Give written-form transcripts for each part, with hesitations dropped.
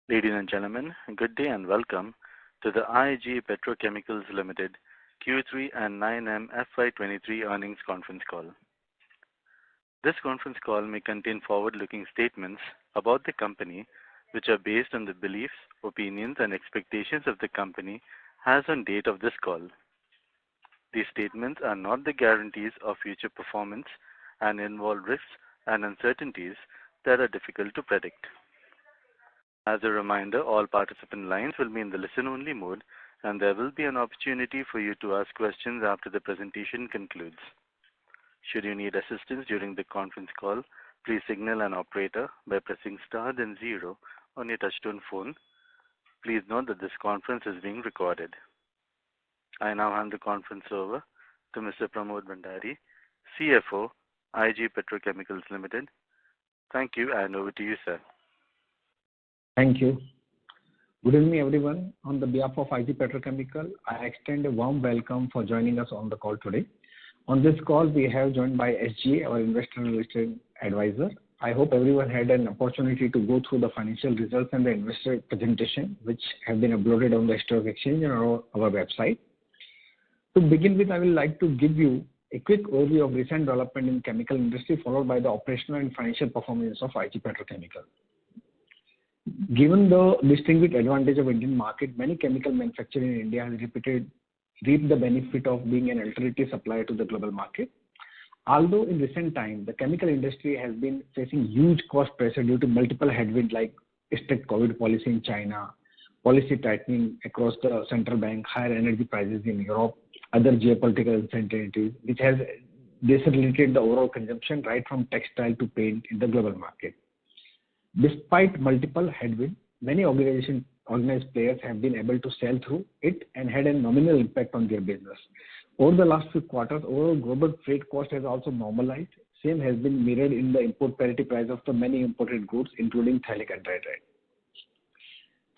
Ladies and gentlemen, good day and welcome to the IG Petrochemicals Limited Q3 and 9M FY23 earnings conference call. This conference call may contain forward-looking statements about the company which are based on the beliefs, opinions and expectations of the company as on date of this call. These statements are not the guarantees of future performance and involve risks and uncertainties that are difficult to predict. As a reminder, all participant lines will be in the listen-only mode, and there will be an opportunity for you to ask questions after the presentation concludes. Should you need assistance during the conference call, please signal an operator by pressing star then 0 on your touchtone phone. Please note that this conference is being recorded. I now hand the conference over to Mr. Pramod Bhandari, CFO, IG Petrochemicals Limited. Thank you, and over to you, sir. Thank you. Good evening, everyone. On the behalf of IG Petrochemical, I extend a warm welcome for joining us on the call today. On this call, we have joined by SGA, our investor relations advisor. I hope everyone had an opportunity to go through the financial results and the investor presentation, which have been uploaded on the stock exchange and our website. To begin with, I would like to give you a quick overview of recent development in chemical industry, followed by the operational and financial performance of IG Petrochemical. Given the distinguished advantage of Indian market, many chemical manufacturers in India have reaped the benefit of being an alternative supplier to the global market. Although in recent times, the chemical industry has been facing huge cost pressure due to multiple headwinds like strict COVID policy in China, policy tightening across the central bank, higher energy prices in Europe, other geopolitical uncertainties, which has decelerated the overall consumption right from textile to paint in the global market. Despite multiple headwinds, many organized players have been able to sell through it and had a nominal impact on their business. Over the last few quarters, overall global freight cost has also normalized. Same has been mirrored in the import parity price of the many imported goods, including phthalic anhydride.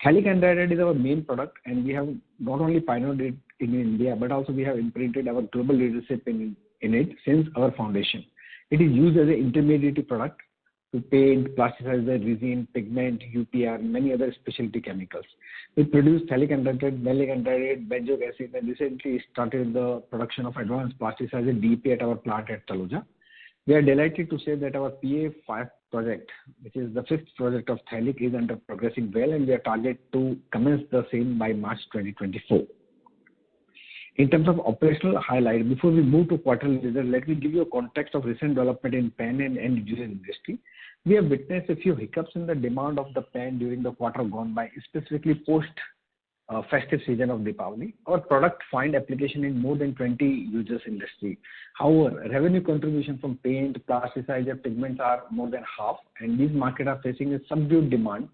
Phthalic anhydride is our main product, and we have not only pioneered it in India, but also we have imprinted our global leadership in it since our foundation. It is used as an intermediate product to paint, plasticizer, resin, pigment, UPR, and many other specialty chemicals. We produce phthalic anhydride, maleic anhydride, benzoic acid, and recently started the production of advanced plasticizer DEP at our plant at Taloja. We are delighted to say that our PA5 project, which is the 5th project of phthalic, is under progressing well, and we are targeted to commence the same by March 2024. In terms of operational highlight, before we move to quarterly results, let me give you a context of recent development in pen and end user industry. We have witnessed a few hiccups in the demand of the pen during the quarter gone by, specifically post festive season of Deepavali. Our product find application in more than 20 users industry. However, revenue contribution from paint, plasticizer, pigments are more than half, and these markets are facing a subdued demand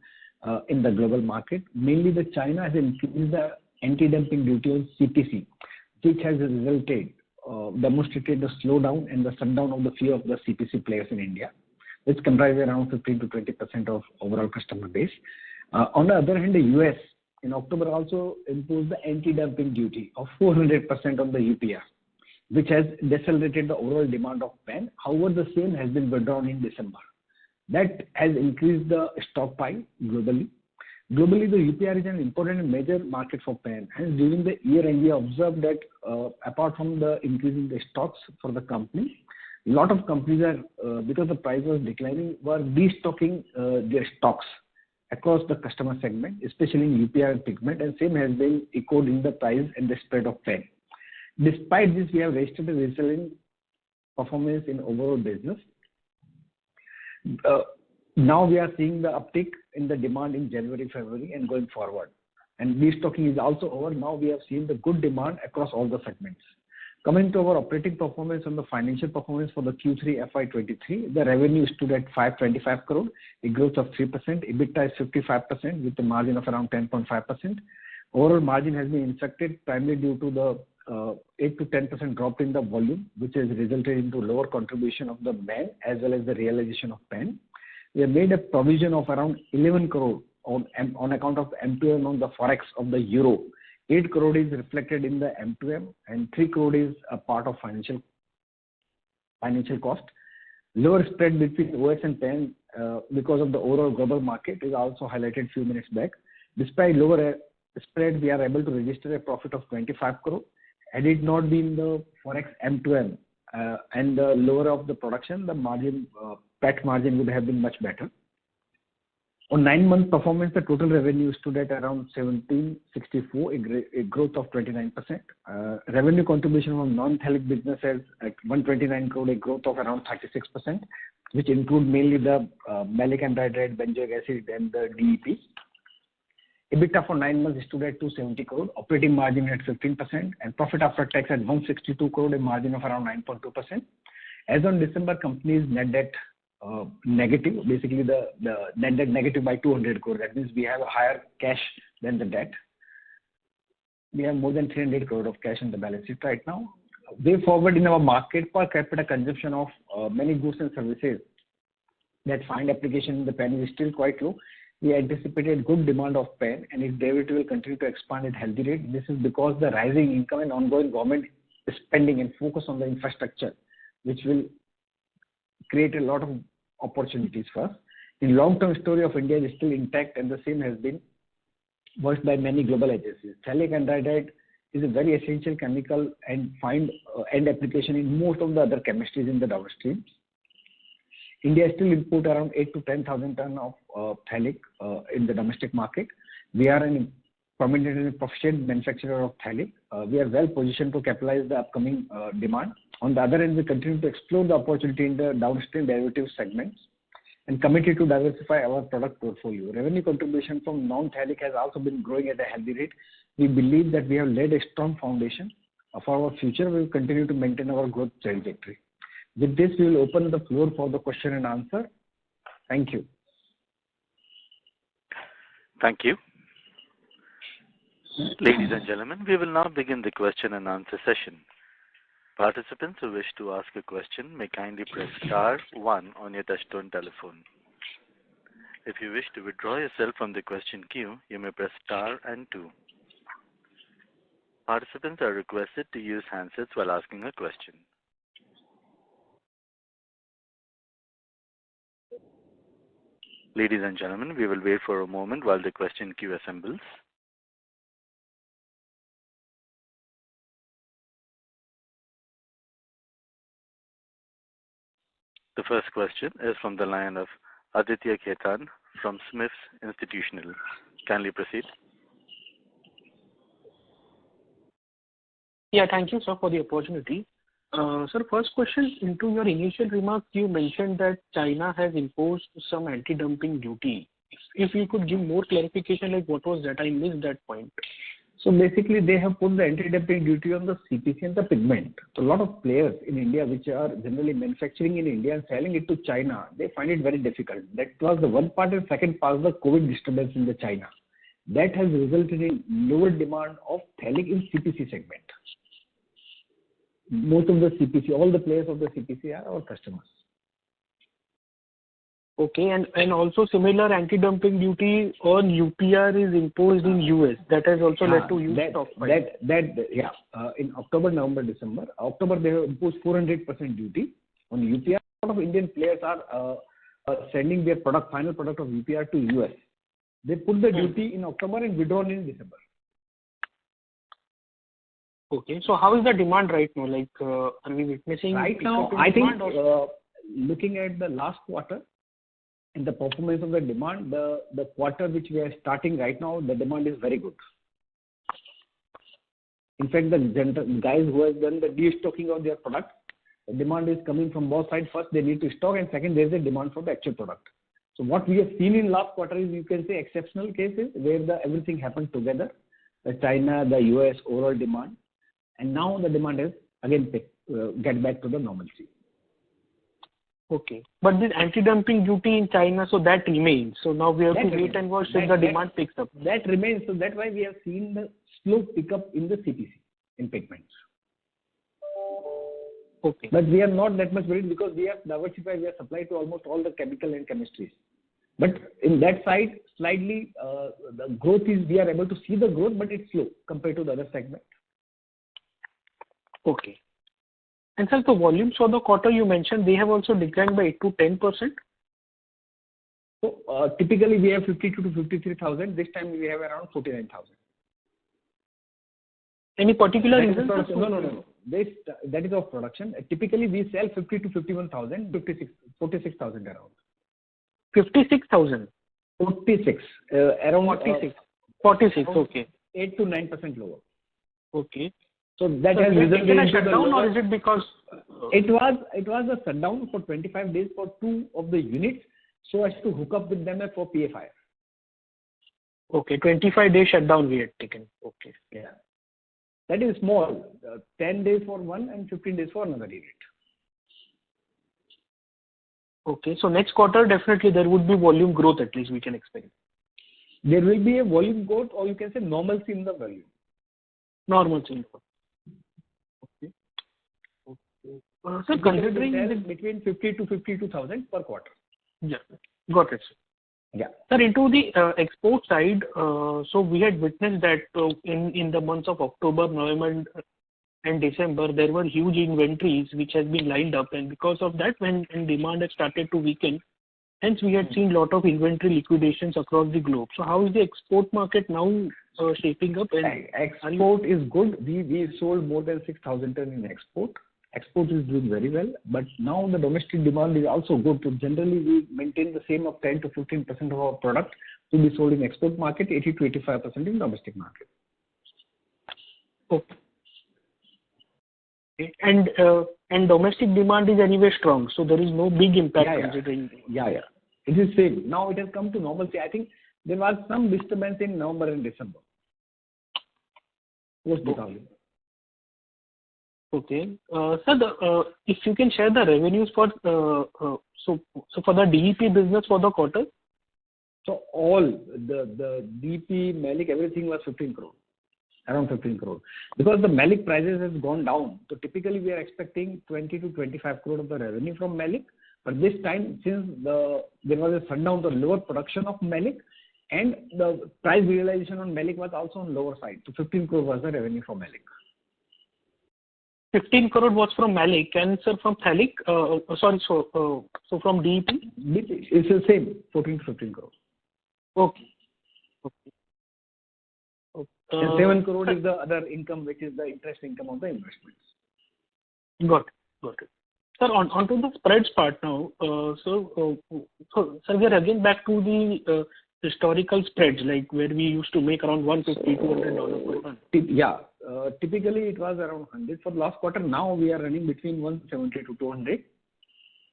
in the global market. Mainly, the China has increased the anti-dumping duty on CPC, which has demonstrated the slowdown and the shutdown of the few of the CPC players in India, which comprise around 15 to 20% of overall customer base. On the other hand, the US in October also imposed the anti-dumping duty of 400% on the UPR, which has decelerated the overall demand of pen. However, the same has been withdrawn in December. That has increased the stockpile globally. Globally, the UPR is an important and major market for pen. Hence, during the year end, we observed that apart from the increase in the stocks for the company, a lot of companies are, because the price was declining, were destocking their stocks across the customer segment, especially in UPR and pigment, and same has been echoed in the price and the spread of pen. Despite this, we have registered a resilient performance in overall business. Now we are seeing the uptick in the demand in January, February, and going forward. And destocking is also over. Now we have seen the good demand across all the segments. Coming to our operating performance and the financial performance for the Q3 FY23, the revenue stood at 525 crore, a growth of 3%. EBITDA is 55% with a margin of around 10.5%. Overall margin has been impacted primarily due to the 8 to 10% drop in the volume, which has resulted into lower contribution of the BAN as well as the realization of PAN. We have made a provision of around 11 crore on account of M2M on the forex of the euro. 8 crore is reflected in the M2M and 3 crore is a part of financial cost. Lower spread between OS and PEN because of the overall global market is also highlighted few minutes back. Despite lower spread, we are able to register a profit of 25 crore. Had it not been the forex M2M and the lower of the production, the margin, PAT margin would have been much better. On 9-month performance, the total revenue stood at around 1764, a growth of 29%. Revenue contribution from non-phthalic businesses at 129 crore, a growth of around 36%, which include mainly the malic anhydride, benzoic acid, and the DEP. EBITDA for 9 months stood at 270 crore, operating margin at 15%, and profit after tax at 162 crore, a margin of around 9.2%. As on December, company's net debt negative, basically the net debt negative by 200 crore. That means we have a higher cash than the debt. We have more than 300 crore of cash in the balance sheet right now. Way forward in our market, per capita consumption of many goods and services that find application in the pen is still quite low. We anticipated good demand of pen, and its derivative will continue to expand at healthy rate. This is because the rising income and ongoing government spending and focus on the infrastructure, which will create a lot of opportunities for us. The long-term story of India is still intact, and the same has been voiced by many global agencies. Phthalic anhydride is a very essential chemical and find end application in most of the other chemistries in the downstreams. India still import around 8 to 10,000 tons of phthalic in the domestic market. We are a prominent and proficient manufacturer of phthalic. We are well positioned to capitalize the upcoming demand. On the other hand, we continue to explore the opportunity in the downstream derivative segments and committed to diversify our product portfolio. Revenue contribution from non-phthalic has also been growing at a healthy rate. We believe that we have laid a strong foundation for our future. We will continue to maintain our growth trajectory. With this, we will open the floor for the question and answer. Thank you. Thank you. Ladies and gentlemen, we will now begin the question and answer session. Participants who wish to ask a question may kindly press star 1 on your touchtone telephone. If you wish to withdraw yourself from the question queue, you may press star and 2. Participants are requested to use handsets while asking a question. Ladies and gentlemen, we will wait for a moment while the question queue assembles. The first question is from the line of Aditya Khetan from Smith's Institutional. Kindly proceed. Yeah, thank you, sir, for the opportunity. Sir, first question, into your initial remarks, you mentioned that China has imposed some anti-dumping duty. If you could give more clarification, like what was that? I missed that point. So basically, they have put the anti-dumping duty on the CPC and the pigment. So a lot of players in India, which are generally manufacturing in India and selling it to China, they find it very difficult. That was the one part, and second part, the COVID disturbance in the China. That has resulted in lower demand of phthalic in CPC segment. Most of the CPC, all the players of the CPC are our customers. Okay, and also similar anti-dumping duty on UPR is imposed in US. That has also led to huge stockpile. In October, November, December. October, they have imposed 400% duty on UPR. A lot of Indian players are sending their final product of UPR to US. They put the duty in October and withdrawn in December. Okay, so how is the demand right now? Like, are we witnessing right now? I think looking at the last quarter and the performance of the demand, the quarter which we are starting right now, the demand is very good. In fact, the guys who have done the de-stocking of their product, the demand is coming from both sides. First, they need to stock, and second, there is a demand for the actual product. So what we have seen in last quarter is, you can say, exceptional cases where everything happened together. The China, the US overall demand. And now the demand is again get back to the normalcy. Okay. But this anti-dumping duty in China, so that remains. So now we have to wait and watch if the demand picks up. That remains. So that's why we have seen the slow pickup in the CPC, in pigments. Okay. But we are not that much worried because we have diversified. We are supplied to almost all the chemical and chemistries. But in that side, slightly, the growth is, we are able to see the growth, but it's slow compared to the other segment. Okay. And sir, the volumes for the quarter you mentioned, they have also declined by 8 to 10%. So typically we have 52 to 53,000. This time we have around 49,000. Any particular That is reason? production. No. That is of production. Typically we sell 50 to 51,000, 46,000 around. 56,000. 46. Around 46. 46. Okay. 8 to 9% lower. Okay. So that has resulted in a into shutdown, or is it because it was a shutdown for 25 days for 2 of the units, so as to hook up with them for PFI. Okay, 25-day shutdown we had taken. Okay. Yeah. That is small. 10 days for one and 15 days for another unit. Okay, so next quarter definitely there would be volume growth, at least we can expect. There will be a volume growth, or you can say normalcy in the volume. Normalcy. Okay. So considering between 50 to 52,000 per quarter. Yeah, got it. Yeah. Sir, into the export side, so we had witnessed that in the months of October, November and December, there were huge inventories which has been lined up, and because of that, when demand has started to weaken, hence we had seen lot of inventory liquidations across the globe. So how is the export market now shaping up? And export is good. We sold more than 6,000 tons in export. Export is doing very well, but now the domestic demand is also good. So generally, we maintain the same of 10 to 15% of our product to be sold in export market, 80 to 85% in domestic market. Okay. And domestic demand is anyway strong, so there is no big impact considering. Yeah. It is same. Now it has come to normalcy. I think there was some disturbance in November and December. Okay. Sir, if you can share the revenues for so for the DEP business for the quarter. So all the DEP, Malic, everything was 15 crore, around 15 crore. Because the Malic prices has gone down. So typically we are expecting 20 to 25 crore of the revenue from Malic. But this time, since there was a shutdown, the lower production of Malic, and the price realization on Malic was also on lower side. So 15 crore was the revenue from Malic. 15 crore was from Malic, and sir, from Phthalic, so from DEP? It's the same, 14 to 15 crore. Okay. And 7 crore is the other income, which is the interest income of the investments. Got it. Sir, onto the spreads part now. So sir, we are again back to the historical spreads, like where we used to make around $150, $200 per ton. Yeah. Typically it was around 100 for last quarter. Now we are running between 170 to 200.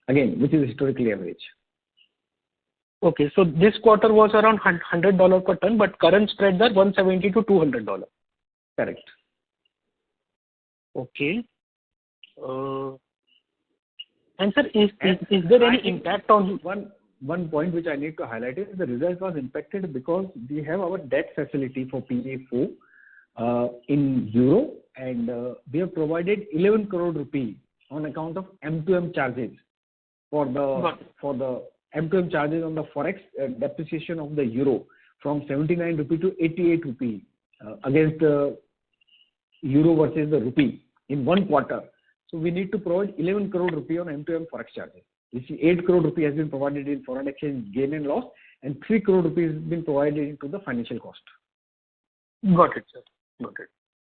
Again, which is historically average. Okay, so this quarter was around $100 per ton, but current spreads are $170 to $200. Correct. Okay. And sir, is there any impact on one point which I need to highlight is the result was impacted because we have our debt facility for PA4 in euro, and we have provided 11 crore rupee on account of M2M charges for the M2M charges on the forex depreciation of the euro from 79 rupee to 88 rupee against the euro versus the rupee in one quarter. So we need to provide 11 crore rupee on M2M forex charges. You see, 8 crore rupee has been provided in foreign exchange gain and loss, and 3 crore rupees has been provided into the financial cost. Got it, sir. Got it.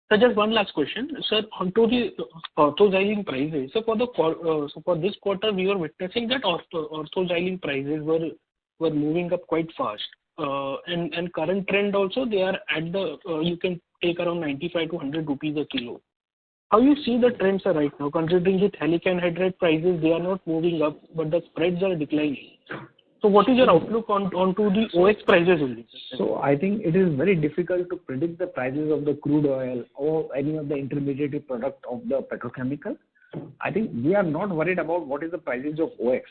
So just one last question, sir. Onto the ortho-xylene prices. So for this quarter, we were witnessing that ortho-xylene prices were moving up quite fast. And current trend also, they are at the you can take around 95 to 100 rupees a kilo. How you see the trends are right now, considering the phthalic anhydride prices, they are not moving up, but the spreads are declining. So what is your outlook onto the OX prices only? So I think it is very difficult to predict the prices of the crude oil or any of the intermediate product of the petrochemical. I think we are not worried about what is the prices of OX.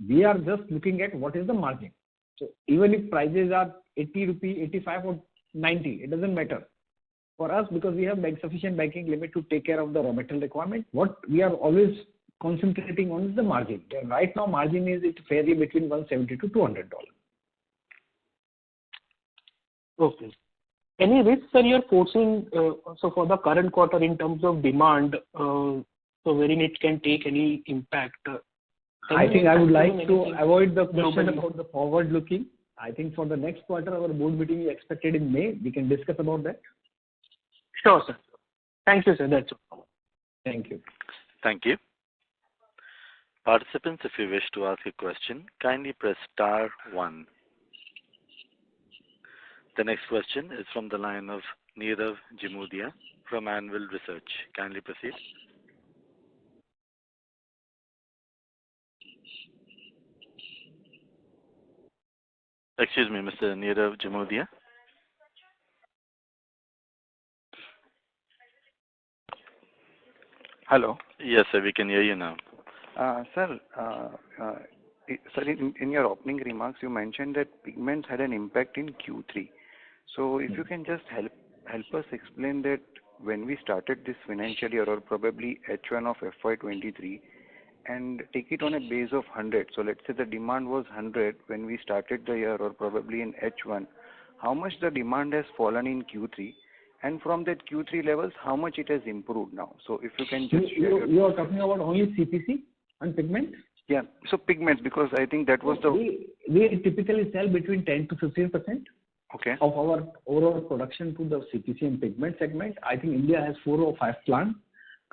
We are just looking at what is the margin. So even if prices are 80 rupee, 85 or 90, it doesn't matter for us because we have sufficient banking limit to take care of the raw material requirement. What we are always concentrating on is the margin. Right now, margin is fairly between 170 to $200. Okay. Any risks that you are foreseeing so for the current quarter in terms of demand? so wherein it can take any impact. I think I would like to avoid the question globally about the forward looking. I think for the next quarter, our board meeting is expected in May. We can discuss about that. Sure, sir. Thank you, sir. That's all. Thank you. Thank you. Participants, if you wish to ask a question, kindly press star 1. The next question is from the line of Nirav Jimudia from Anvil Research. Kindly proceed. Excuse me, Mr. Nirav Jimudia. Hello. Yes, sir, we can hear you now. Sir, in your opening remarks, you mentioned that pigments had an impact in Q3. So if you can just help us explain that when we started this financial year or probably H1 of FY23 and take it on a base of 100. So let's say the demand was 100 when we started the year or probably in H1. How much the demand has fallen in Q3? And from that Q3 levels, how much it has improved now? So if you can just share. You are talking about only CPC and pigment? Yeah. So pigments, because I think that was the. We typically sell between 10 to 15% Okay. of our overall production to the CPC and pigment segment. I think India has 4 or 5 plants.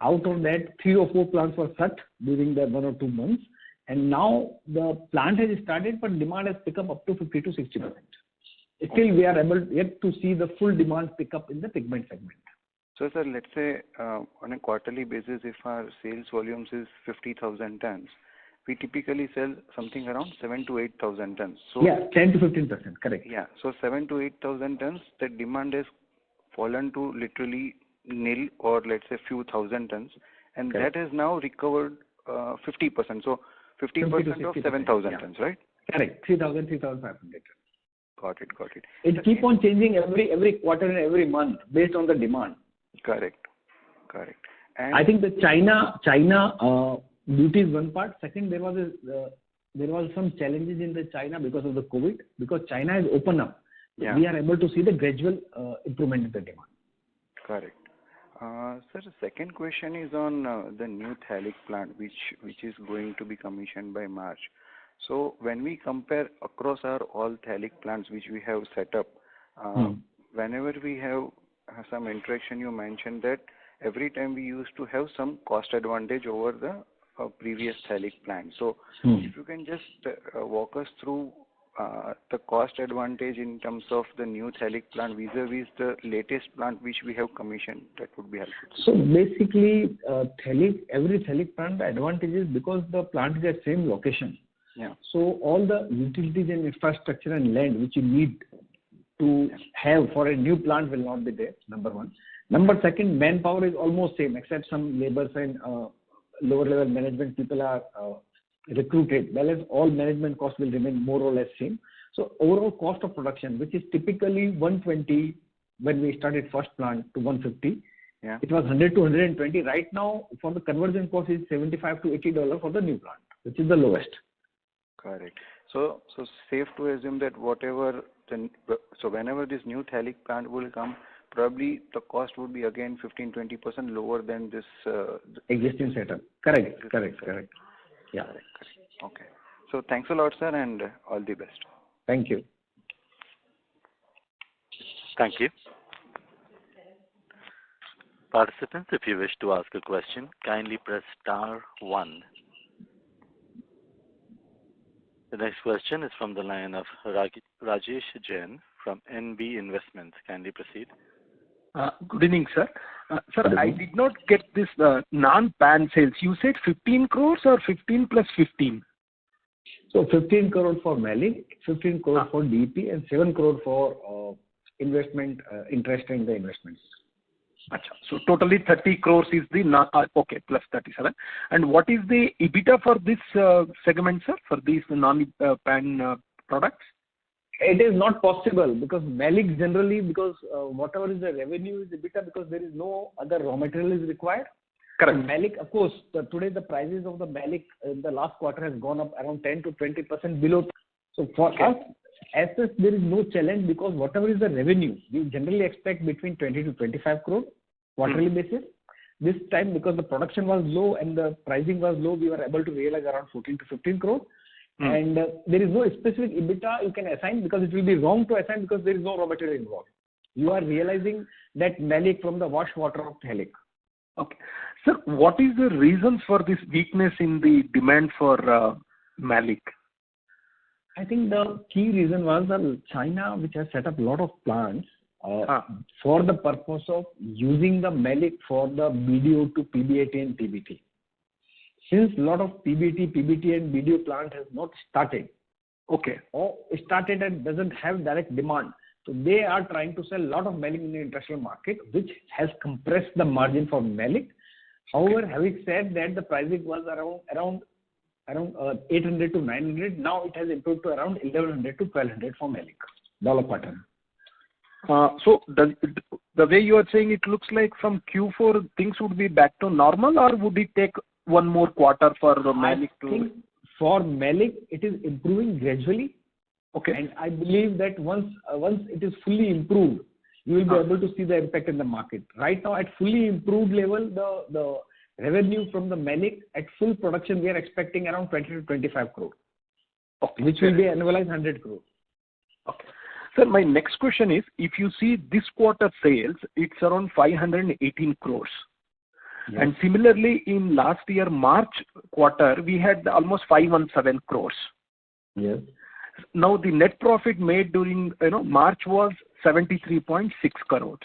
Out of that, 3 or 4 plants were shut during the 1 or 2 months. And now the plant has started, but demand has picked up to 50 to 60%. Still, we are able yet to see the full demand pick up in the pigment segment. So, sir, let's say on a quarterly basis, if our sales volumes is 50,000 tons, we typically sell something around 7 to 8,000 tons. So, yeah, 10 to 15%, correct. Yeah, so 7 to 8,000 tons, the demand has fallen to literally nil or let's say few thousand tons, and correct. that has now recovered 50%. So 50% of 7,000 yeah. tons, right? Correct, 3,000, 3,500. Got it. It keep on changing every quarter and every month based on the demand. Correct. And I think the China duty is one part. Second, there was some challenges in the China because of the COVID. Because China has opened up, yeah. We are able to see the gradual improvement in the demand. Correct. Sir, the second question is on the new phthalic plant, which is going to be commissioned by March. So when we compare across our all phthalic plants which we have set up, whenever we have some interaction, you mentioned that every time we used to have some cost advantage over the previous phthalic plant. So if you can just walk us through the cost advantage in terms of the new phthalic plant vis-a-vis the latest plant which we have commissioned, that would be helpful. So basically, every phthalic plant, the advantage is because the plant is at same location. Yeah. So all the utilities and infrastructure and land which you need to have for a new plant will not be there, number one. Number second, manpower is almost same except some laborers and lower level management people are recruited. Whereas all management costs will remain more or less same. So overall cost of production, which is typically 120 when we started first plant to 150. Yeah. It was 100 to 120. Right now, for the conversion cost is $75 to $80 for the new plant, which is the lowest. Correct. So safe to assume that whenever this new phthalic plant will come, probably the cost would be again 15-20% lower than this existing setup. Correct. Yeah. Correct. Okay. So thanks a lot, sir, and all the best. Thank you. Thank you. Participants, if you wish to ask a question, kindly press star 1. The next question is from the line of Rajesh Jain from NB Investments. Kindly proceed. Good evening, sir. Sir, I did not get this non-PAN sales. You said 15 crores or 15 plus 15? So 15 crore for Malik, 15 crore for DP, and 7 crore for investment interest in the investments. Achha. So totally 30 crores is the okay, plus 37. And what is the EBITDA for this segment, sir, for these non-PAN products? It is not possible because Malik generally, because whatever is the revenue is EBITDA because there is no other raw material is required. Correct. And Malik, of course, today the prices of the Malik in the last quarter has gone up around 10 to 20% below. So for us, as such, there is no challenge because whatever is the revenue, we generally expect between 20 to 25 crore quarterly basis. this time because the production was low and the pricing was low, we were able to realize around 14 to 15 crore. And there is no specific EBITDA you can assign because it will be wrong to assign because there is no raw material involved. You are realizing that malic from the wash water of phthalic. Okay. Sir, what is the reasons for this weakness in the demand for malic? I think the key reason was that China, which has set up a lot of plants for the purpose of using the malic for the BDO to PBAT and PBT. Since a lot of PBT and BDO plant has not started, or started and doesn't have direct demand, so they are trying to sell a lot of malic in the international market, which has compressed the margin for malic. However, having said that, the pricing was around 800 to 900. Now it has improved to around 1100 to 1200 for malic dollar per ton. So the way you are saying, it looks like from Q4 things would be back to normal, or would it take one more quarter for the malic to? I think for malic it is improving gradually. Okay. And I believe that once it is fully improved, you will be able to see the impact in the market. Right now, at fully improved level, the revenue from the malic at full production, we are expecting around 20 to 25 crore, which will be annualized 100 crore. Okay. Sir, my next question is, if you see this quarter sales, it's around 518 crores. Yes. And similarly, in last year, March quarter, we had almost 517 crores. Yes. Now the net profit made during March was 73.6 crores.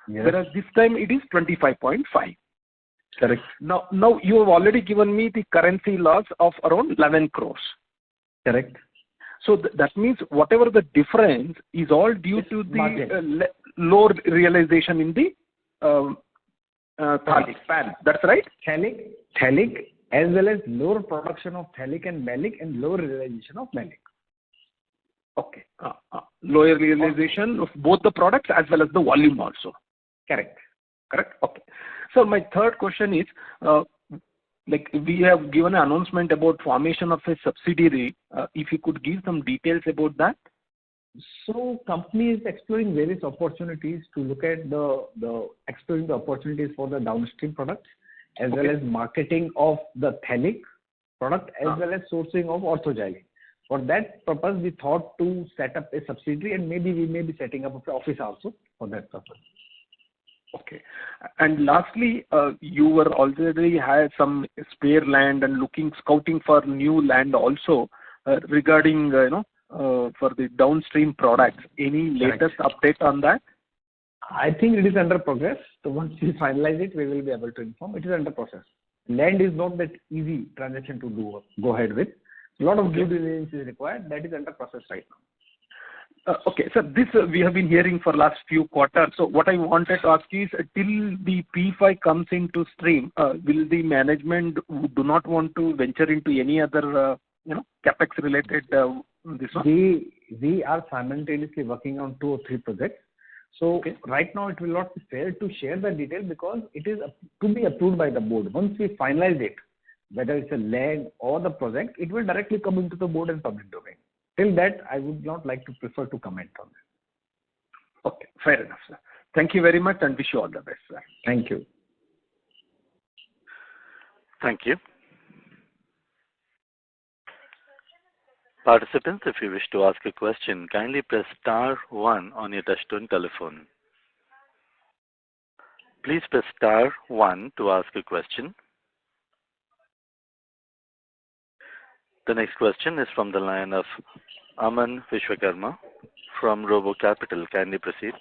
Yes. Whereas this time it is 25.5. Correct. Now you have already given me the currency loss of around 11 crores. Correct. So that means whatever the difference is all due to the lower realization in the pan. That's right? Phthalic, as well as lower production of phthalic and malic and lower realization of malic. Okay. Lower realization of both the products as well as the volume also. Correct. Okay. So my third question is, like we have given an announcement about formation of a subsidiary. If you could give some details about that. So company is exploring various opportunities to look at exploring the opportunities for the downstream products as well as marketing of the phthalic product as well as sourcing of orthoxylene. For that purpose, we thought to set up a subsidiary, and maybe we may be setting up an office also for that purpose. Okay. And lastly, you were already had some spare land and scouting for new land also regarding for the downstream products. Any latest update on that? I think it is under progress. So once we finalize it, we will be able to inform. It is under process. Land is not that easy transaction to go ahead with. A lot of due diligence is required. That is under process right now. Okay, so this we have been hearing for last few quarters. So what I wanted to ask is, till the P5 comes into stream, will the management do not want to venture into any other capex related this one? We are simultaneously working on 2 or 3 projects. So right now it will not be fair to share the detail because it is to be approved by the board. Once we finalize it, whether it's a land or the project, it will directly come into the board and public domain. Till that, I would not like to prefer to comment on that. Okay, fair enough, sir. Thank you very much and wish you all the best, sir. Thank you. Thank you. Participants, if you wish to ask a question, kindly press *1 on your touchtone telephone. Please press *1 to ask a question. The next question is from the line of Aman Vishwakarma from Robo Capital. Kindly proceed.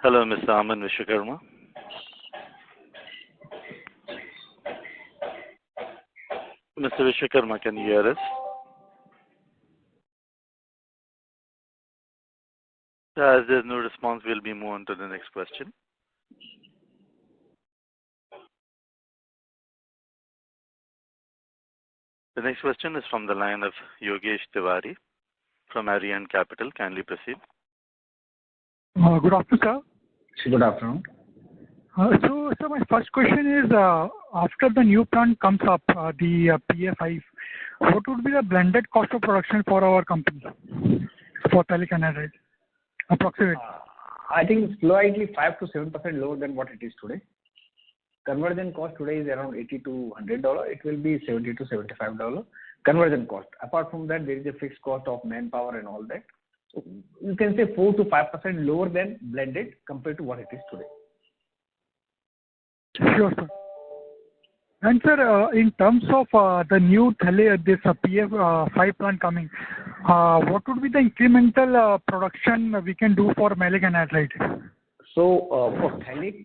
Hello, Mr. Aman Vishwakarma. Mr. Vishwakarma, can you hear us? As there's no response, we'll be moving on to the next question. The next question is from the line of Yogesh Tiwari from Arian Capital. Kindly proceed. Good afternoon, sir. Good afternoon. So my first question is, after the new plant comes up, the PA5, what would be the blended cost of production for our company? for phthalic anhydride? Approximate. I think slightly 5 to 7% lower than what it is today. Conversion cost today is around $80 to $100. It will be $70 to $75 conversion cost. Apart from that, there is a fixed cost of manpower and all that. So you can say 4 to 5% lower than blended compared to what it is today. Sure, sir. And sir, in terms of the new this PF5 plant coming, what would be the incremental production we can do for maleic anhydride? So for phthalic,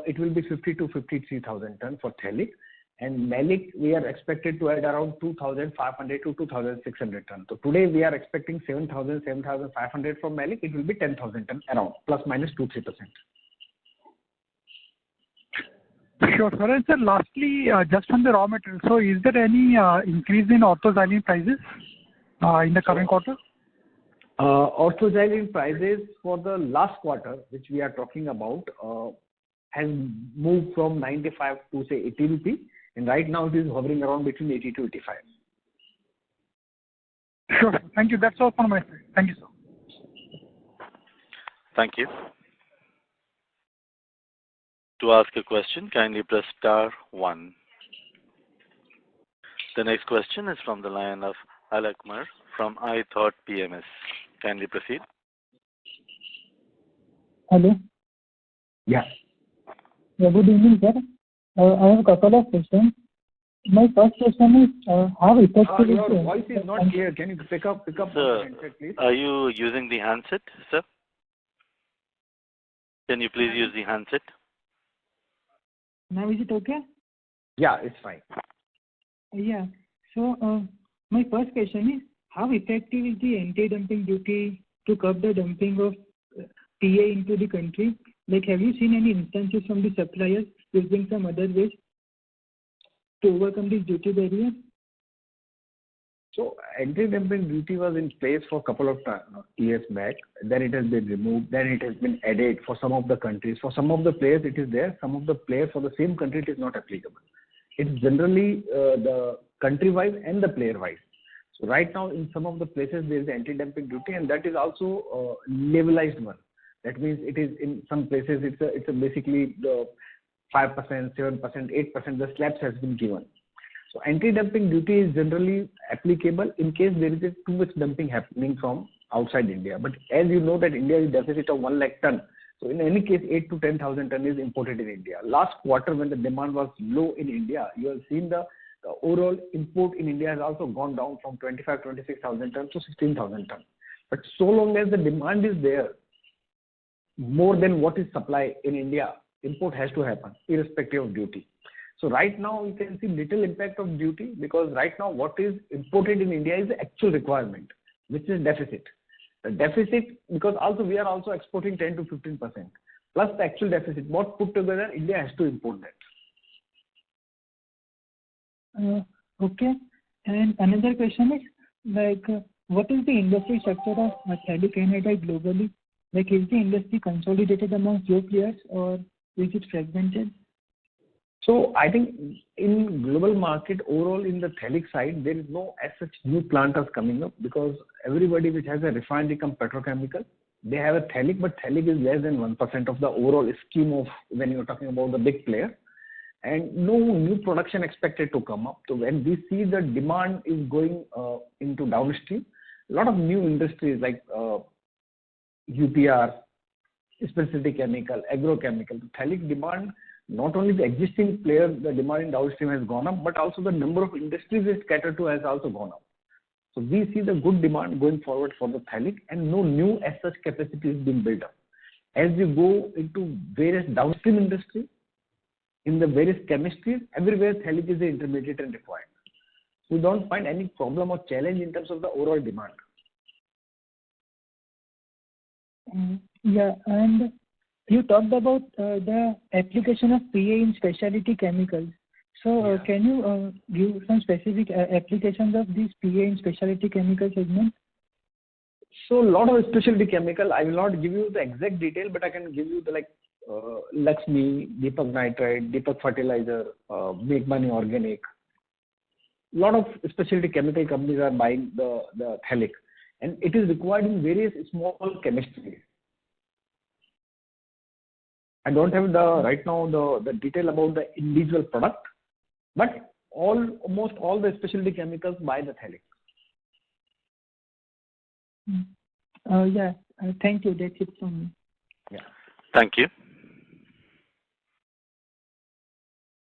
it will be 50 to 53,000 tons for phthalic, and maleic we are expected to add around 2,500 to 2,600 tons. So today we are expecting 7,000, 7,500 from maleic. It will be 10,000 tons around, plus minus 2-3%. Sure, sir. And sir, lastly, just on the raw material, so is there any increase in orthoxylene prices in the current quarter? Orthoxylene prices for the last quarter, which we are talking about, has moved from 95 to say 80 rupee, and right now it is hovering around between 80 to 85. Sure. Thank you. That's all from my side. Thank you, sir. Thank you. To ask a question, kindly press *1. The next question is from the line of Alakmar from iThought PMS. Kindly proceed. Hello. Yeah. Good evening, sir. I have a couple of questions. My first question is how effective is your voice is not clear. Can you pick up the handset, please? Are you using the handset, sir? Can you please use the handset? Now is it okay? Yeah, it's fine. Yeah. So my first question is how effective is the anti-dumping duty to curb the dumping of TA into the country? Like, have you seen any instances from the suppliers using some other ways to overcome this duty barrier? So anti-dumping duty was in place for a couple of years back. Then it has been removed. Then it has been added for some of the countries. For some of the players it is there. Some of the players for the same country it is not applicable. It's generally the country-wise and the player-wise. So right now in some of the places there is anti-dumping duty, and that is also a levelized one. That means it is in some places it's a basically the 5%, 7%, 8%. The slabs has been given. So anti-dumping duty is generally applicable in case there is too much dumping happening from outside India. But as you know that India is deficit of 1 lakh ton. So in any case, 8 to 10,000 ton is imported in India. Last quarter when the demand was low in India, you have seen the overall import in India has also gone down from 26,000 tons to 16,000 tons. But so long as the demand is there, more than what is supply in India, import has to happen irrespective of duty. So right now you can see little impact of duty because right now what is imported in India is the actual requirement, which is deficit. The deficit, because also we are also exporting 10 to 15%, plus the actual deficit, what put together, India has to import that. Okay. And another question is, like, what is the industry structure of phthalic anhydride globally? Like, is the industry consolidated among few players or is it fragmented? So I think in global market overall in the phthalic side, there is no as such new plant is coming up because everybody which has a refinery come petrochemical, they have a phthalic, but phthalic is less than 1% of the overall scheme of when you're talking about the big player. And no new production expected to come up. So when we see the demand is going into downstream, a lot of new industries like UPR, specialty chemical, agrochemical, phthalic demand, not only the existing players, the demand in downstream has gone up, but also the number of industries it catered to has also gone up. So we see the good demand going forward for the phthalic and no new as such capacity is being built up. As we go into various downstream industries, in the various chemistries, everywhere phthalic is the intermediate and required. We don't find any problem or challenge in terms of the overall demand. Yeah, and you talked about the application of PA in specialty chemicals. So can you give some specific applications of these PA in specialty chemical segment? So a lot of specialty chemical, I will not give you the exact detail, but I can give you the like Lakshmi, Deepak Nitrite, Deepak Fertilizer, Make Money Organic. A lot of specialty chemical companies are buying the phthalic. and it is required in various small chemistries. I don't have right now the detail about the individual product, but almost all the specialty chemicals buy the phthalic. Yeah. Thank you. That's it from me. Yeah. Thank you.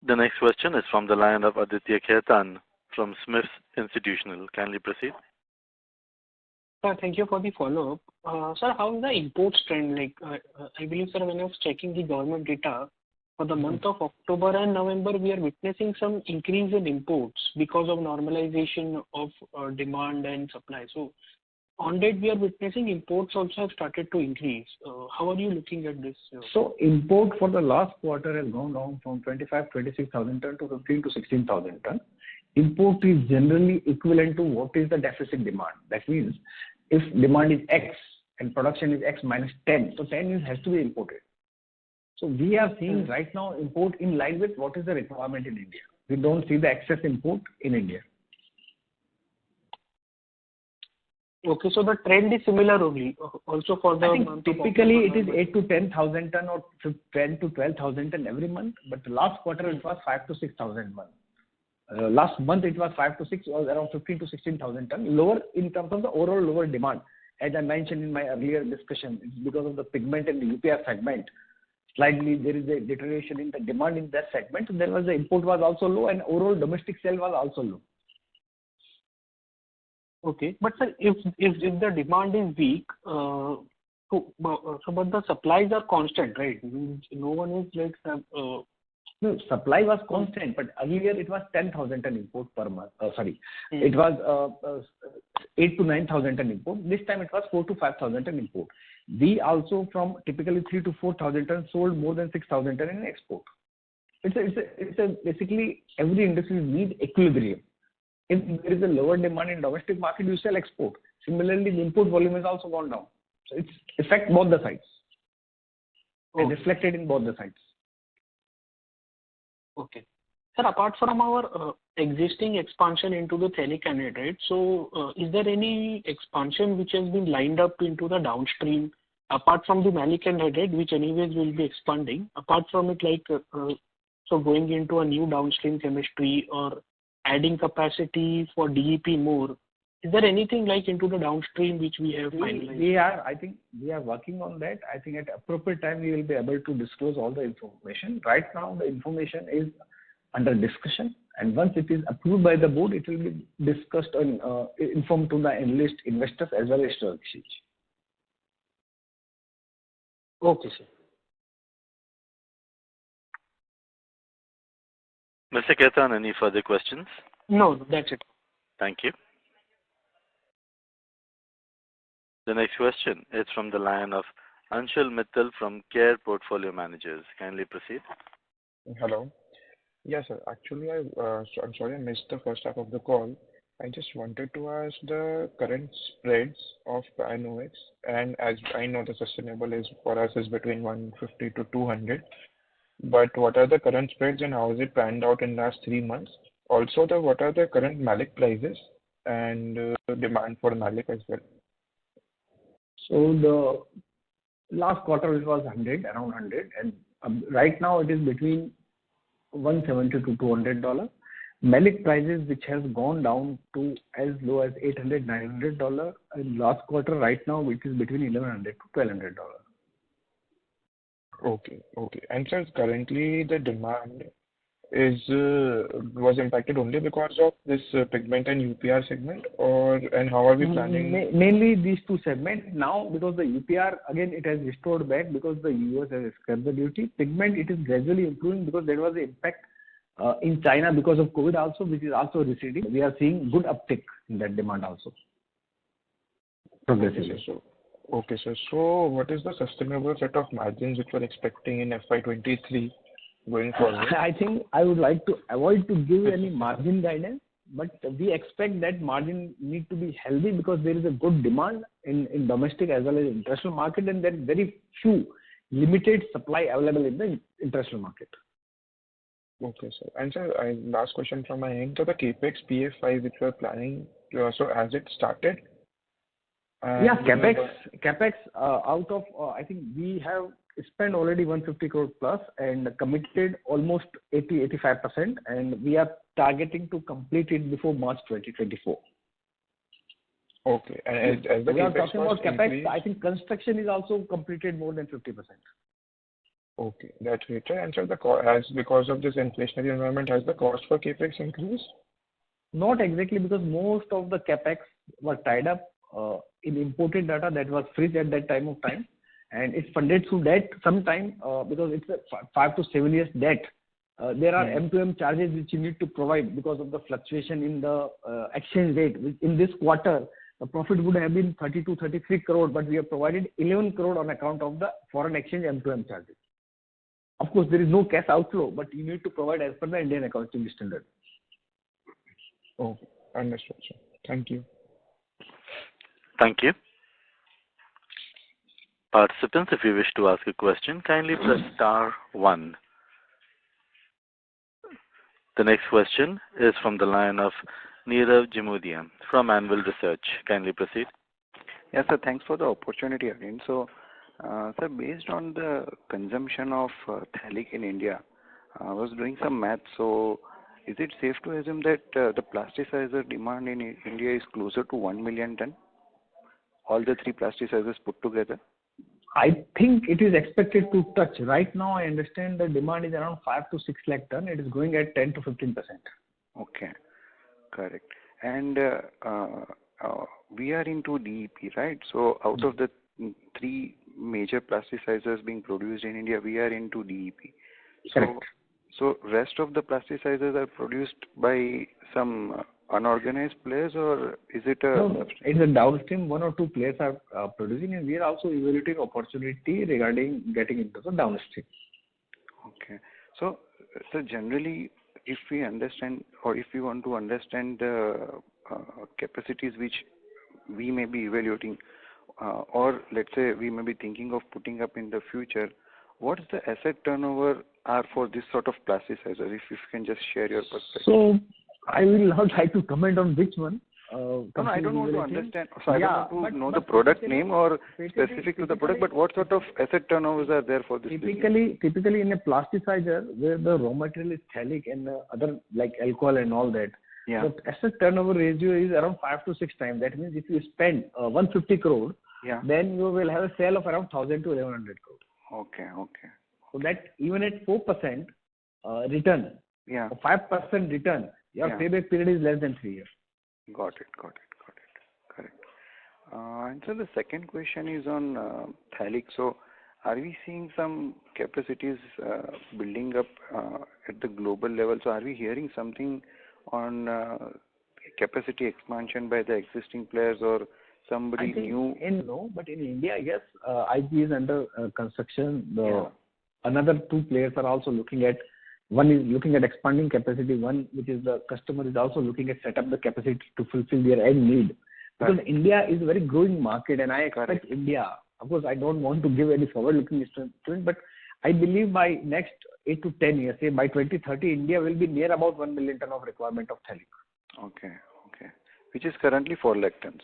The next question is from the line of Aditya Khetan from Smith's Institutional. Kindly proceed. Sir, thank you for the follow-up. Sir, how is the imports trend? Like, I believe, sir, when I was checking the government data, for the month of October and November, we are witnessing some increase in imports because of normalization of demand and supply. So, on that, we are witnessing imports also have started to increase. How are you looking at this? So import for the last quarter has gone down from 26,000 ton to 15 to 16,000 ton. Import is generally equivalent to what is the deficit demand. That means if demand is X and production is X minus 10, so 10 has to be imported. So we are seeing right now import in line with what is the requirement in India. We don't see the excess import in India. Okay, so the trend is similar only, also for the I think month typically it is 8 to 10,000 ton or 10 to 12,000 ton every month, but the last quarter it was 5 to 6,000 month. Last month it was 5 to 6, was around 15 to 16,000 ton, lower in terms of the overall lower demand. As I mentioned in my earlier discussion, it's because of the pigment and the UPR segment. Slightly there is a deterioration in the demand in that segment. There was the import was also low and overall domestic sale was also low. Okay, but sir, if the demand is weak, but the supplies are constant, right? No one is like no, supply was constant, but earlier it was 10,000 ton import per month. It was 8 to 9,000 ton import. This time it was 4 to 5,000 ton import. We also from typically 3 to 4,000 ton sold more than 6,000 ton in export. It's basically every industry need equilibrium. If there is a lower demand in domestic market, you sell export. Similarly, the import volume has also gone down. So it's affect both the sides and reflected in both the sides. Okay. Sir, apart from our existing expansion into the phthalic anhydride, so is there any expansion which has been lined up into the downstream apart from the malic anhydride, which anyways will be expanding? Apart from it, like so going into a new downstream chemistry or adding capacity for DEP more. Is there anything like into the downstream which we have finalized? I think we are working on that. I think at appropriate time we will be able to disclose all the information. Right now the information is under discussion, and once it is approved by the board, it will be discussed and informed to the analyst investors as well as stock exchange. Okay, sir. Mr. Ketan, any further questions? No, that's it. Thank you. The next question is from the line of Anshul Mittal from Care Portfolio Managers. Kindly proceed. Hello. Yes, sir. Actually, I'm sorry I missed the first half of the call. I just wanted to ask the current spreads of NOx, and as I know the sustainable is for us is between 150 to 200. But what are the current spreads and how has it panned out in last 3 months? Also, what are the current malic prices and demand for malic as well? So the last quarter it was 100, around 100, and right now it is between 170 to $200. Malic prices which has gone down to as low as $800, $900 in last quarter. Right now it is between $1,100 to $1,200. Okay. And sir, currently the demand was impacted only because of this pigment and UPR segment, and how are we planning? Mainly these two segments. Now because the UPR again it has restored back because the US has scrapped the duty. Pigment it is gradually improving because there was an impact in China because of COVID also, which is also receding. We are seeing good uptick in that demand also progressively. Okay, sir. So what is the sustainable set of margins which we're expecting in FY23 going forward? I think I would like to avoid to give any margin guidance, but we expect that margin need to be healthy because there is a good demand in domestic as well as international market, and there is very few limited supply available in the international market. Okay, sir. And sir, last question from my end. So the CAPEX PF5 which we're planning, so has it started? Yeah, capex out of, I think we have spent already 150 crore plus and committed almost 85%, and we are targeting to complete it before March 2024. Okay. And as the We are capex talking about cost capex. increase, I think construction is also completed more than 50%. okay, that's great. And so as because of this inflationary environment, has the cost for capex increased? Not exactly, because most of the capex were tied up in imported data that was freeze at that time of time, and it's funded through debt sometime because it's a 5 to 7 years debt. There are M2M charges which you need to provide because of the fluctuation in the exchange rate. In this quarter, the profit would have been 32, 33 crore, but we have provided 11 crore on account of the foreign exchange M2M charges. Of course, there is no cash outflow, but you need to provide as per the Indian accounting standard. Okay, understood, sir. Thank you. Thank you. Participants, if you wish to ask a question, kindly press star 1. The next question is from the line of Nirav Jimudia from Anvil Research. Kindly proceed. Yes, sir. Thanks for the opportunity again. So, sir, based on the consumption of phthalic in India, I was doing some math. So, is it safe to assume that the plasticizer demand in India is closer to 1 million ton? All the three plasticizers put together? I think it is expected to touch. Right now, I understand the demand is around 5 to 6 lakh ton. It is growing at 10 to 15%. Okay, correct. And we are into DEP, right? So out of the three major plasticizers being produced in India, we are into DEP. Correct. So rest of the plasticizers are produced by some unorganized players, or is it a... No, it's a downstream. 1 or 2 players are producing, and we are also evaluating opportunity regarding getting into the downstream. Okay. So generally, if we understand, or if we want to understand the capacities which we may be evaluating, or let's say we may be thinking of putting up in the future, what is the asset turnover are for this sort of plasticizer? If you can just share your perspective. So I will not like to comment on which one. No, I don't want to understand. So I don't want to know the product name or specific to the product, but what sort of asset turnovers are there for this? Typically in a plasticizer where the raw material is phthalic and other like alcohol and all that, the asset turnover ratio is around 5 to 6 times. That means if you spend 150 crore, then you will have a sale of around 1,000 to 1,100 crore. Okay. So that even at 4% return, 5% return, your payback period is less than 3 years. Got it. Correct. And so the second question is on phthalic. So are we seeing some capacities building up at the global level? So are we hearing something on capacity expansion by the existing players or somebody new? No, but in India, yes, IG is under construction. Another 2 players are also looking at. One is looking at expanding capacity. One, which is the customer, is also looking at set up the capacity to fulfill their end need. Because India is a very growing market, and I expect India. Of course, I don't want to give any forward-looking estimate, but I believe by next 8 to 10 years, say by 2030, India will be near about 1 million ton of requirement of phthalic. Okay. Which is currently 4 lakh tons.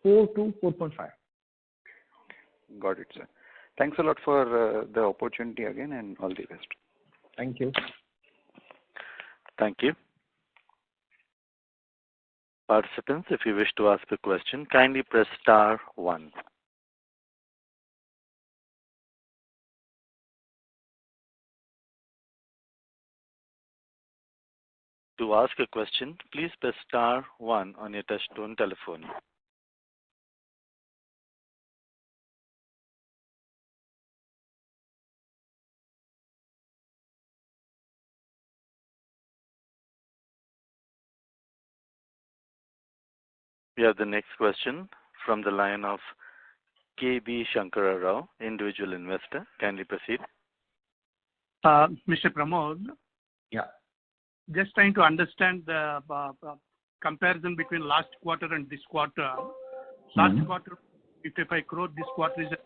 4 to 4.5. Okay. Got it, sir. Thanks a lot for the opportunity again, and all the best. Thank you. Thank you. Participants, if you wish to ask a question, kindly press star 1. To ask a question, please press star 1 on your touchtone telephone. We have the next question from the line of KB Shankara Rao, individual investor. Kindly proceed. Mr. Pramod. Yeah. Just trying to understand the comparison between last quarter and this quarter. Last quarter, 55 crore. This quarter is 1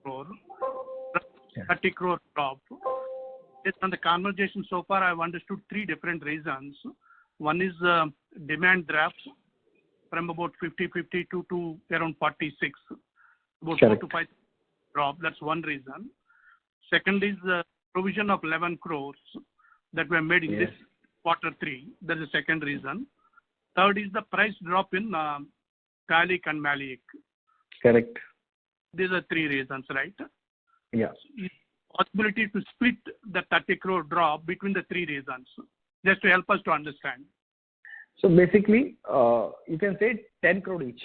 crore. 30 crore drop. Based on the conversation so far, I've understood 3 different reasons. One is demand drop. from about 50.52 to around 46. About Correct. 4 to 5 drop. That's one reason. Second is the provision of 11 crores that were made in this quarter 3. That is the second reason. Third is the price drop in phthalic and maleic. Correct. These are 3 reasons, right? Yeah. Possibility to split the 30 crore drop between the 3 reasons, just to help us to understand. So basically, you can say 10 crore each.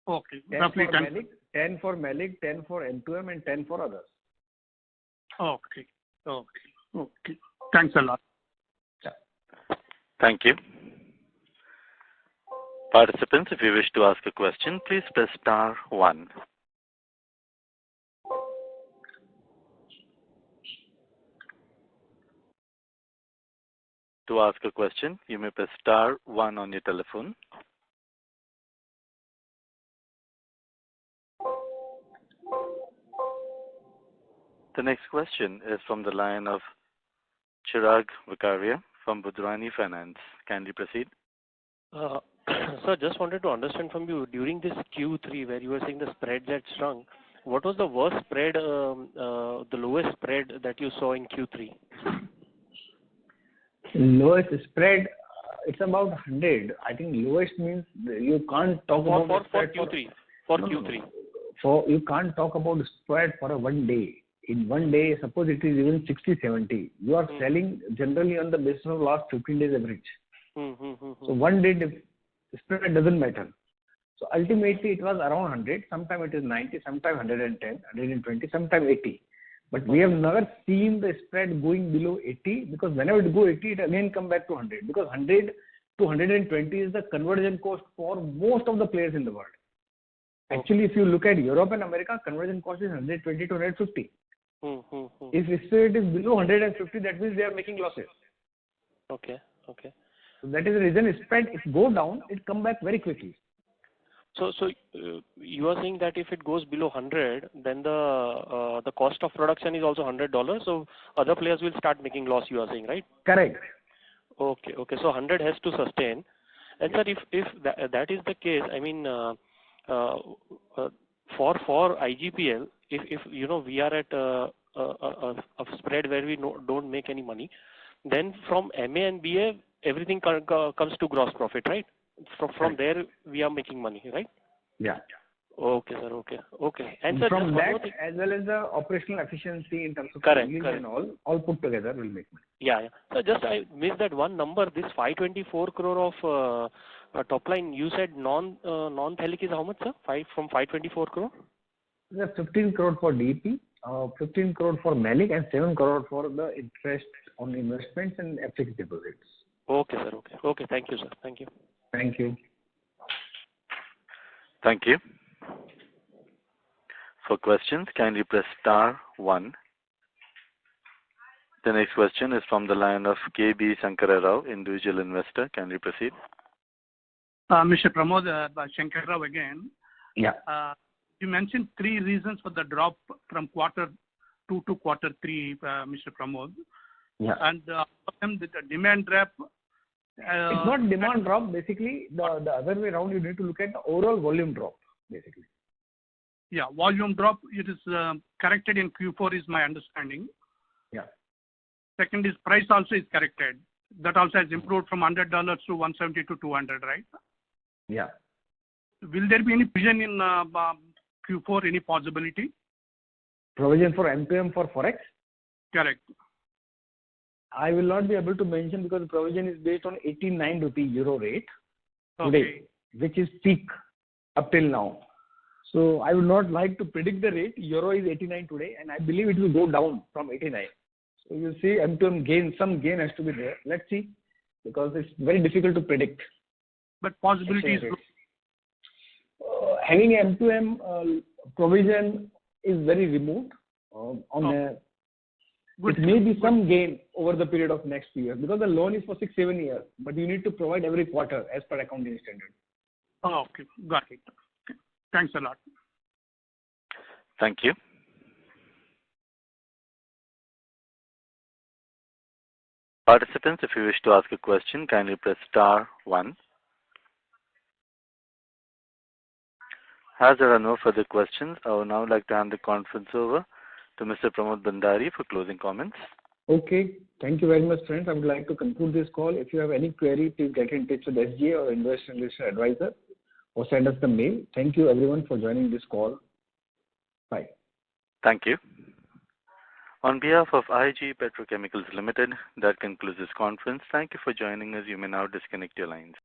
Okay. 10 Roughly for 10. Malik, 10 for Malik, 10 for M2M, and 10 for others. Okay. Okay. Okay. Thanks a lot. Thank you. Participants, if you wish to ask a question, please press star 1. To ask a question, you may press star 1 on your telephone. The next question is from the line of Chirag Vikaria from Budhrani Finance. Can you proceed? Sir, just wanted to understand from you, during this Q3 where you were saying the spreads had shrunk, what was the worst spread, the lowest spread that you saw in Q3? Lowest spread, it's about 100. I think lowest means you can't talk about for Q3. For Q3. You can't talk about spread for a 1 day. In 1 day, suppose it is even 60, 70. You are selling generally on the basis of last 15 days average. So 1 day spread doesn't matter. So ultimately it was around 100. Sometime it is 90, sometime 110, 120, sometime 80. But we have never seen the spread going below 80, because whenever it go 80, it again come back to 100. Because 100 to 120 is the conversion cost for most of the players in the world. Actually, if you look at Europe and America, conversion cost is 120 to 150. If spread is below 150, that means they are making losses. Okay. So that is the reason spread, if go down, it come back very quickly. So you are saying that if it goes below 100, then the cost of production is also $100. So other players will start making loss. You are saying, right? Correct. Okay. So 100 has to sustain. And sir, if that is the case, I mean, for IGPL, if you know we are at a spread where we don't make any money, then from MA and BA everything comes to gross profit, right? From there we are making money, right? Yeah. Okay, sir. Okay. And sir, from that, as well as the operational efficiency in terms of yield and all put together will make money. Yeah. So just I missed that one number. This 524 crore of top line. You said non-phthalic is how much, sir? From 524 crore. There's 15 crore for DP, 15 crore for Malik, and 7 crore for the interest on investments and fixed deposits. Okay, sir. Okay. Thank you, sir. Thank you. Thank you. Thank you. For questions, kindly press star 1. The next question is from the line of KB Shankara Rao, individual investor. Can you proceed? Mr. Pramod Shankar Rao again. Yeah. You mentioned 3 reasons for the drop from quarter 2 to quarter 3, Mr. Pramod. Yeah. And the demand drop. It's not demand drop. Basically, the other way around, you need to look at the overall volume drop, basically. Yeah, volume drop, it is corrected in Q4 is my understanding. Yeah. Second is price also is corrected. That also has improved from $100 to 170 to 200, right? Yeah. Will there be any provision in Q4, any possibility? Provision for M2M for Forex? Correct. I will not be able to mention because the provision is based on 89 rupee euro rate today, which is peak up till now. So I would not like to predict the rate. Euro is 89 today, and I believe it will go down from 89. So you see M2M gain, some gain has to be there. Let's see, because it's very difficult to predict. But possibility is having M2M provision is very remote. It may be some gain over the period of next year because the loan is for 6-7 years, but you need to provide every quarter as per accounting standard. Okay, got it. Okay. Thanks a lot. Thank you. Participants, if you wish to ask a question, kindly press star 1. As there are no further questions, I would now like to hand the conference over to Mr. Pramod Bandari for closing comments. Okay. Thank you very much, friends. I would like to conclude this call. If you have any query, please get in touch with SGA or Investor Relations Advisor or send us the mail. Thank you everyone for joining this call. Bye. Thank you. On behalf of IG Petrochemicals Limited, that concludes this conference. Thank you for joining us. You may now disconnect your lines.